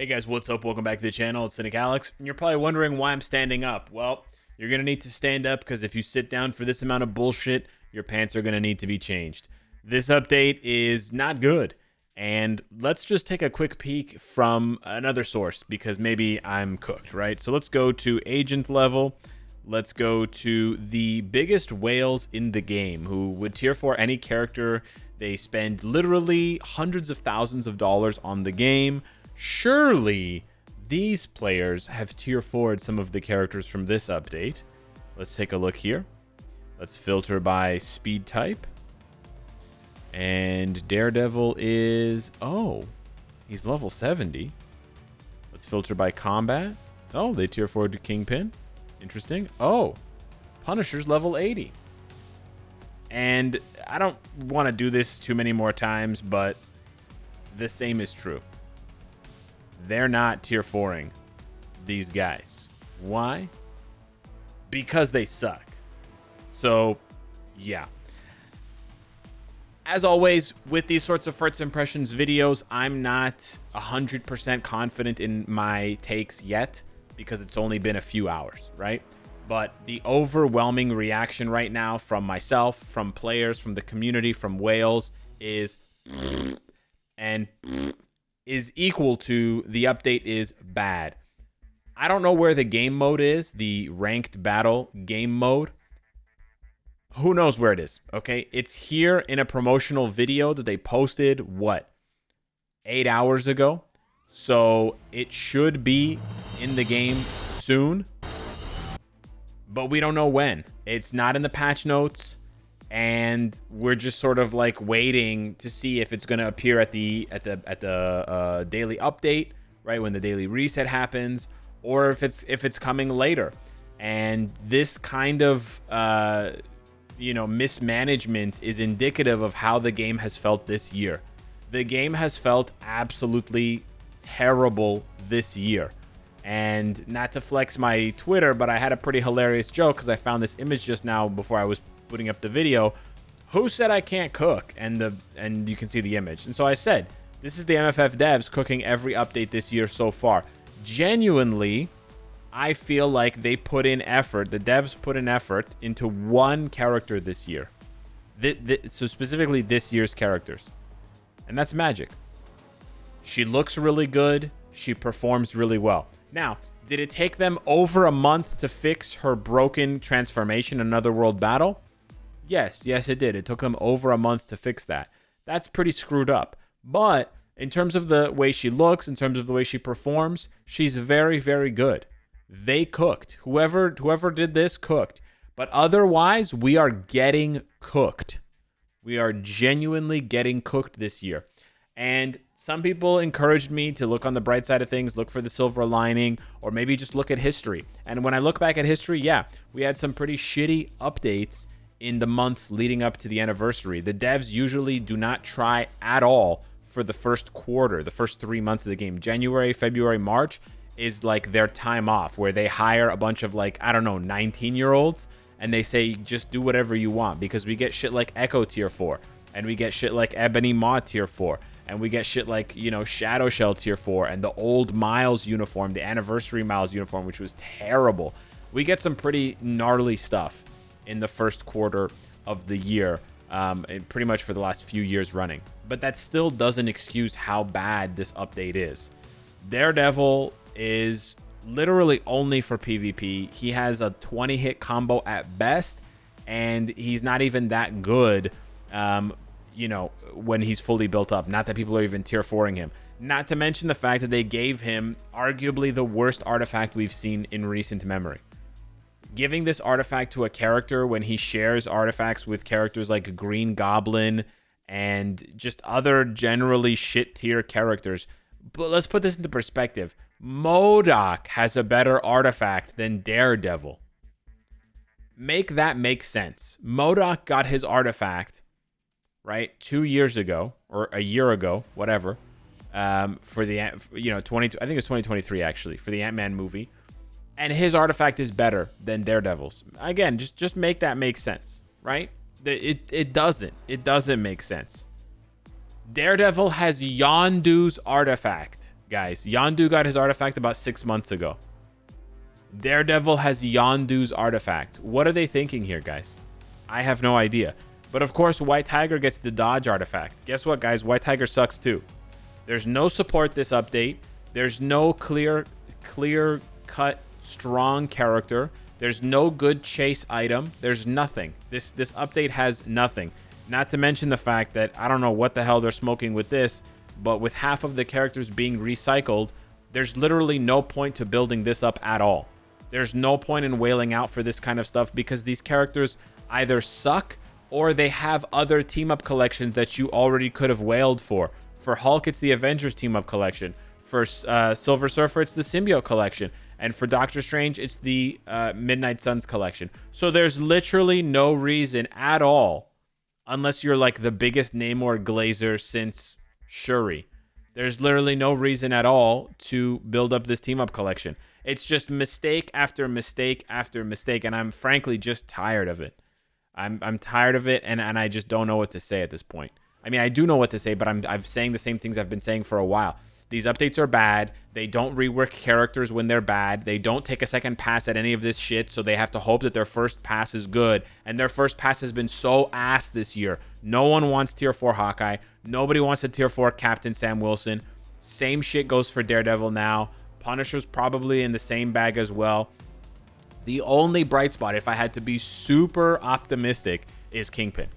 Hey guys, what's up? Welcome back to the channel. It's Cynicalex, and you're probably wondering why I'm standing up. Well, you're going to need to stand up because if you sit down for this amount of bullshit, your pants are going to need to be changed. This update is not good, and let's just take a quick peek from another source because maybe I'm cooked, right? So let's go to agent level. Let's go to the biggest whales in the game who would tier for any character. They spend literally hundreds of thousands of dollars on the game. Surely these players have tier 4'd some of the characters from this update. Let's take a look here. Let's filter by speed type. And Daredevil is, oh, he's level 70. Let's filter by combat. Oh, they tier 4'd to Kingpin. Interesting. Oh, Punisher's level 80. And I don't want to do this too many more times, but the same is true. They're not tier 4'ing these guys. Why? Because they suck. So, yeah. As always, with these sorts of first impressions videos, I'm not 100% confident in my takes yet because it's only been a few hours, right? But the overwhelming reaction right now from myself, from players, from the community, from whales is and is equal to the update is bad. I don't know where the game mode is, the ranked battle game mode. Who knows where it is, okay? It's here in a promotional video that they posted, what, 8 hours ago? So it should be in the game soon, but we don't know when. It's not in the patch notes. And we're just sort of like waiting to see if it's going to appear at the daily update, right, when the daily reset happens, or if it's coming later. And this kind of mismanagement is indicative of how the game has felt this year. The game has felt absolutely terrible this year. And not to flex my Twitter, but I had a pretty hilarious joke because I found this image just now before I was putting up the video. Who said I can't cook? And you can see the image. And so I said, this is the MFF devs cooking every update this year so far. Genuinely, I feel like they put in effort. The devs put in effort into one character this year. So specifically this year's characters. And that's Magic. She looks really good. She performs really well. Now, did it take them over a month to fix her broken transformation in Another World Battle? Yes, it did. It took them over a month to fix that. That's pretty screwed up. But in terms of the way she looks, in terms of the way she performs, she's very, very good. They cooked. Whoever did this cooked. But otherwise, we are getting cooked. We are genuinely getting cooked this year. And some people encouraged me to look on the bright side of things, look for the silver lining, or maybe just look at history. And when I look back at history, yeah, we had some pretty shitty updates in the months leading up to the anniversary. The devs usually do not try at all for the first quarter, the first 3 months of the game. January, February, March is like their time off where they hire a bunch of 19-year-olds and they say, just do whatever you want, because we get shit like Echo tier 4 and we get shit like Ebony Maw tier 4 and we get shit like, Shadow Shell tier 4 and the old Miles uniform, the anniversary Miles uniform, which was terrible. We get some pretty gnarly stuff in the first quarter of the year, pretty much for the last few years running. But that still doesn't excuse how bad this update is. Daredevil is literally only for PvP. He has a 20-hit combo at best, and he's not even that good, when he's fully built up. Not that people are even tier 4'ing him. Not to mention the fact that they gave him arguably the worst artifact we've seen in recent memory. Giving this artifact to a character when he shares artifacts with characters like Green Goblin and just other generally shit tier characters. But let's put this into perspective. MODOK has a better artifact than Daredevil. Make that make sense. MODOK got his artifact, right, 2 years ago or a year ago, whatever, for the 20. I think it was 2023 actually, for the Ant-Man movie. And his artifact is better than Daredevil's. Again, just make that make sense, right? It doesn't make sense. Daredevil has Yondu's artifact. guys. Yondu got his artifact about 6 months ago. Daredevil has Yondu's artifact. What are they thinking here, guys? I have no idea. But of course, White Tiger gets the dodge artifact. Guess what, guys? White Tiger sucks too. There's no support this update. There's no clear-cut, strong character. There's no good chase item. There's nothing. This update has nothing. Not to mention the fact that I don't know what the hell they're smoking with this, but with half of the characters being recycled, there's literally no point to building this up at all. There's no point in wailing out for this kind of stuff because these characters either suck or they have other team-up collections that you already could have wailed for. For Hulk, it's the Avengers team-up collection. For Silver Surfer, it's the Symbiote collection. And for Doctor Strange, it's the Midnight Suns collection. So there's literally no reason at all, unless you're like the biggest Namor glazer since Shuri. There's literally no reason at all to build up this team-up collection. It's just mistake after mistake after mistake, and I'm frankly just tired of it. I'm tired of it, and I just don't know what to say at this point. I mean, I do know what to say, but I'm saying the same things I've been saying for a while. These updates are bad. They don't rework characters when they're bad. They don't take a second pass at any of this shit, so they have to hope that their first pass is good. And their first pass has been so ass this year. No one wants Tier 4 Hawkeye. Nobody wants a Tier 4 Captain Sam Wilson. Same shit goes for Daredevil now. Punisher's probably in the same bag as well. The only bright spot, if I had to be super optimistic, is Kingpin.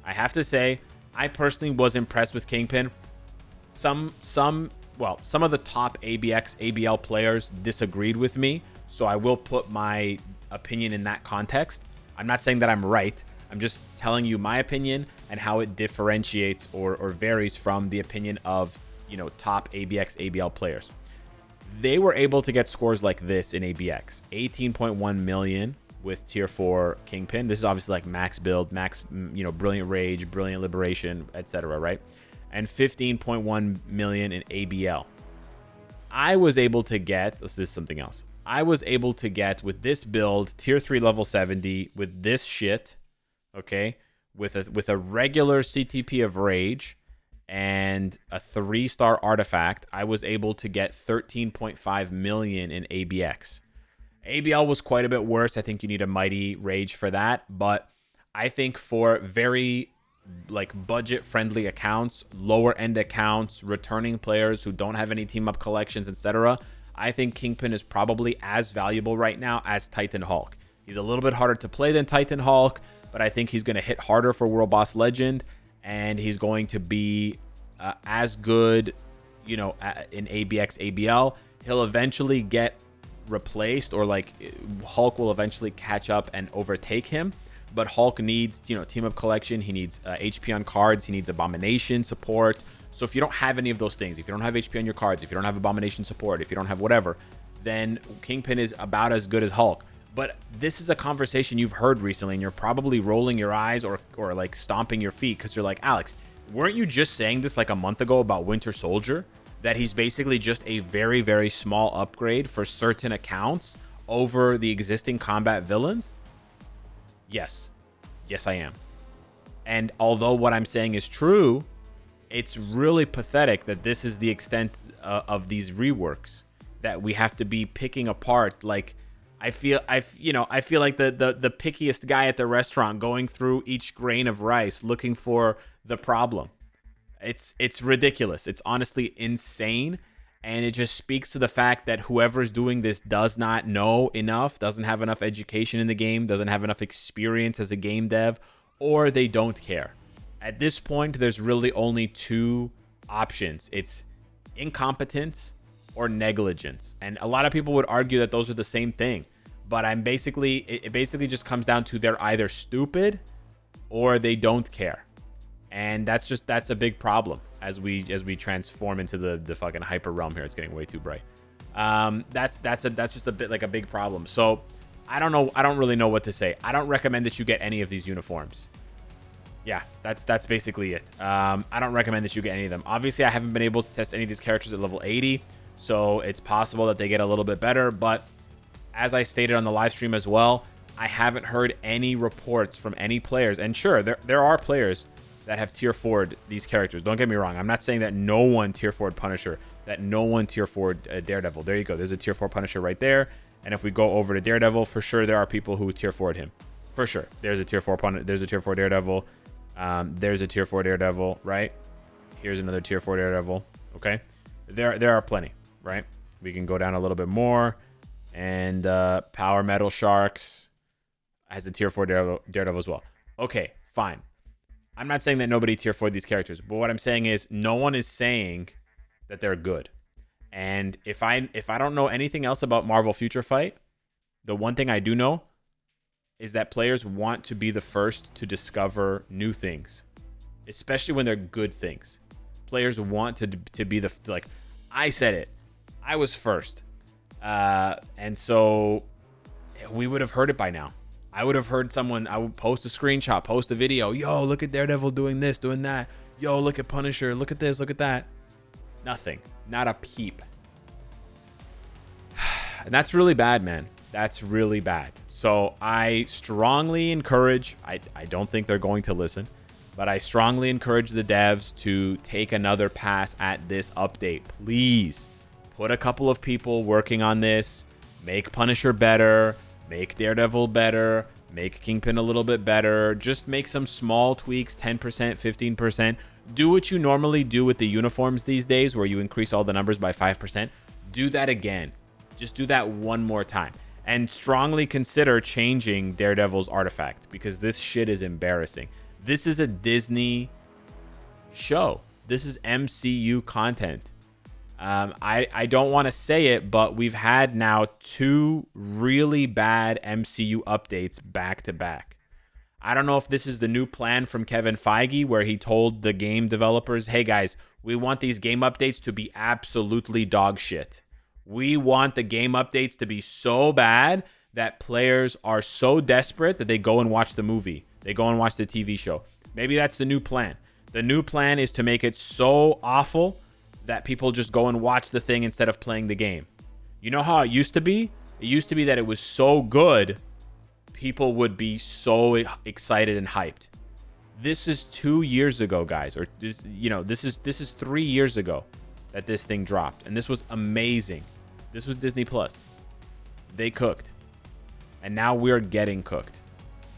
I have to say, I personally was impressed with Kingpin. Some of the top ABX, ABL players disagreed with me, so I will put my opinion in that context. I'm not saying that I'm right. I'm just telling you my opinion and how it differentiates or varies from the opinion of, top ABX, ABL players. They were able to get scores like this in ABX. 18.1 million with Tier 4 Kingpin. This is obviously like max build, max, Brilliant Rage, Brilliant Liberation, etc., right? And 15.1 million in ABL. I was able to get, this is something else. I was able to get with this build, Tier 3 level 70, with this shit, okay, with a regular CTP of Rage and a 3-star artifact, I was able to get 13.5 million in ABX. ABL was quite a bit worse. I think you need a Mighty Rage for that, but I think for very budget-friendly accounts, lower-end accounts, returning players who don't have any team-up collections, etc., I think Kingpin is probably as valuable right now as Titan Hulk. He's a little bit harder to play than Titan Hulk, but I think he's going to hit harder for World Boss Legend, and he's going to be as good, in ABX, ABL. He'll eventually get replaced, or Hulk will eventually catch up and overtake him. But Hulk needs, team-up collection. He needs HP on cards. He needs Abomination support. So if you don't have any of those things, if you don't have HP on your cards, if you don't have Abomination support, if you don't have whatever, then Kingpin is about as good as Hulk. But this is a conversation you've heard recently, and you're probably rolling your eyes or stomping your feet because you're like, Alex, weren't you just saying this like a month ago about Winter Soldier? That he's basically just a very, very small upgrade for certain accounts over the existing combat villains? Yes. Yes, I am. And although what I'm saying is true, it's really pathetic that this is the extent of these reworks, that we have to be picking apart. I feel like the pickiest guy at the restaurant going through each grain of rice looking for the problem. It's ridiculous. It's honestly insane. And it just speaks to the fact that whoever's doing this does not know enough, doesn't have enough education in the game, doesn't have enough experience as a game dev, or they don't care. At this point, there's really only two options. It's incompetence or negligence. And a lot of people would argue that those are the same thing. But it basically just comes down to they're either stupid or they don't care. And that's a big problem as we transform into the fucking hyper realm here. It's getting way too bright. That's just a bit like a big problem. So I don't know. I don't really know what to say. I don't recommend that you get any of these uniforms. Yeah, that's basically it. I don't recommend that you get any of them. Obviously, I haven't been able to test any of these characters at level 80, so it's possible that they get a little bit better. But as I stated on the live stream as well, I haven't heard any reports from any players. And sure, there are players that have tier 4'd these characters. Don't get me wrong. I'm not saying that no one tier 4'd Punisher, that no one tier 4 Daredevil. There you go. There's a tier 4 Punisher right there. And if we go over to Daredevil, for sure there are people who tier 4'd him. For sure. There's a tier 4 There's a tier 4 Daredevil. There's a tier 4 Daredevil, right? Here's another tier 4 Daredevil. Okay. There are plenty, right? We can go down a little bit more. And Power Metal Sharks has a tier 4 Daredevil as well. Okay, fine. I'm not saying that nobody tier 4 these characters, but what I'm saying is no one is saying that they're good. And if I don't know anything else about Marvel Future Fight, the one thing I do know is that players want to be the first to discover new things, especially when they're good things. Players want to be the, like, I said it. I was first. And so we would have heard it by now. I would have heard someone, I would post a screenshot, post a video. Yo, look at Daredevil doing this, doing that. Yo, look at Punisher. Look at this, look at that. Nothing. Not a peep. And that's really bad, man. That's really bad. So I strongly encourage, I don't think they're going to listen, but I strongly encourage the devs to take another pass at this update. Please put a couple of people working on this. Make Punisher better. Make Daredevil better. Make Kingpin a little bit better. Just make some small tweaks, 10%, 15%. Do what you normally do with the uniforms these days, where you increase all the numbers by 5%. Do that again. Just do that one more time. And strongly consider changing Daredevil's artifact, because this shit is embarrassing. This is a Disney show. This is MCU content. I don't want to say it, but we've had now 2 really bad MCU updates back to back. I don't know if this is the new plan from Kevin Feige, where he told the game developers, hey guys, we want these game updates to be absolutely dog shit. We want the game updates to be so bad that players are so desperate that they go and watch the movie. They go and watch the TV show. Maybe that's the new plan. The new plan is to make it so awful that people just go and watch the thing instead of playing the game. You know how it used to be? It used to be that it was so good, people would be so excited and hyped. This is 2 years ago, guys, or this is 3 years ago that this thing dropped, and this was amazing. This was Disney Plus. They cooked, and now we're getting cooked.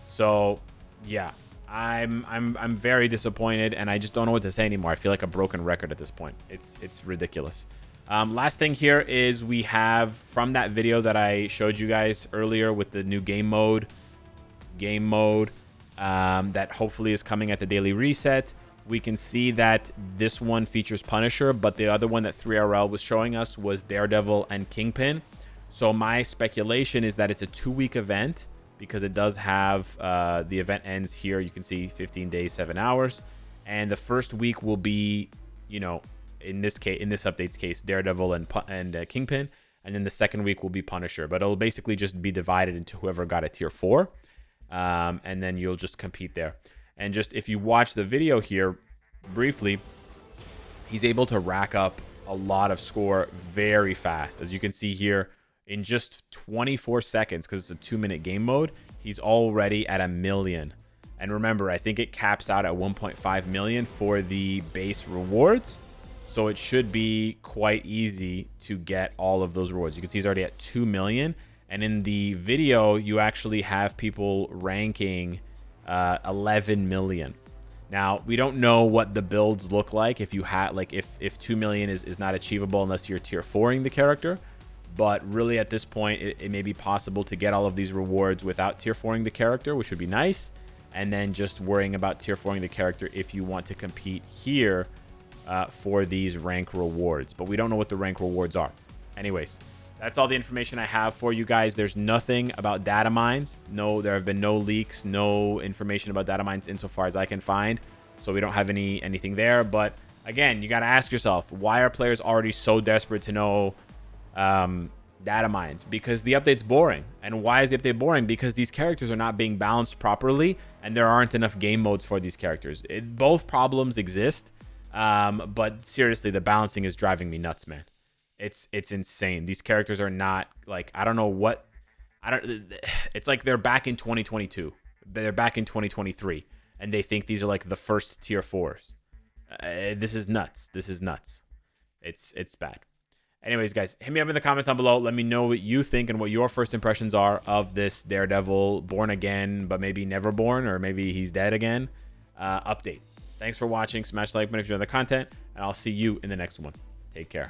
So, yeah, I'm very disappointed, and I just don't know what to say anymore. I feel like a broken record at this point. It's ridiculous. Last thing here is we have, from that video that I showed you guys earlier with the new game mode that hopefully is coming at the daily reset, we can see that this one features Punisher, but the other one that 3RL was showing us was Daredevil and Kingpin. So my speculation is that it's a 2-week event, because it does have the event ends here. You can see 15 days, 7 hours. And the first week will be, in this update's case, Daredevil and Kingpin. And then the second week will be Punisher. But it'll basically just be divided into whoever got a tier 4. And then you'll just compete there. And just if you watch the video here briefly, he's able to rack up a lot of score very fast. As you can see here, in just 24 seconds, because it's a 2-minute game mode, he's already at 1 million. And remember, I think it caps out at 1.5 million for the base rewards. So it should be quite easy to get all of those rewards. You can see he's already at 2 million. And in the video, you actually have people ranking 11 million. Now, we don't know what the builds look like if you had, like, if 2 million is not achievable unless you're tier 4ing the character. But really, at this point, it may be possible to get all of these rewards without tier 4ing the character, which would be nice. And then just worrying about tier 4ing the character if you want to compete here for these rank rewards. But we don't know what the rank rewards are. Anyways, that's all the information I have for you guys. There's nothing about data mines. No, there have been no leaks, no information about data mines insofar as I can find. So we don't have anything there. But again, you got to ask yourself, why are players already so desperate to know data mines? Because the update's boring. And why is the update boring? Because these characters are not being balanced properly, and there aren't enough game modes for these characters. Both problems exist, but seriously, the balancing is driving me nuts, man. It's insane. These characters are not, like, I don't know what, it's like they're back in 2022. They're back in 2023, and they think these are like the first tier 4s. This is nuts. This is nuts. It's bad. Anyways, guys, hit me up in the comments down below. Let me know what you think and what your first impressions are of this Daredevil born again, but maybe never born, or maybe he's dead again update. Thanks for watching. Smash the like button if you enjoy the content, and I'll see you in the next one. Take care.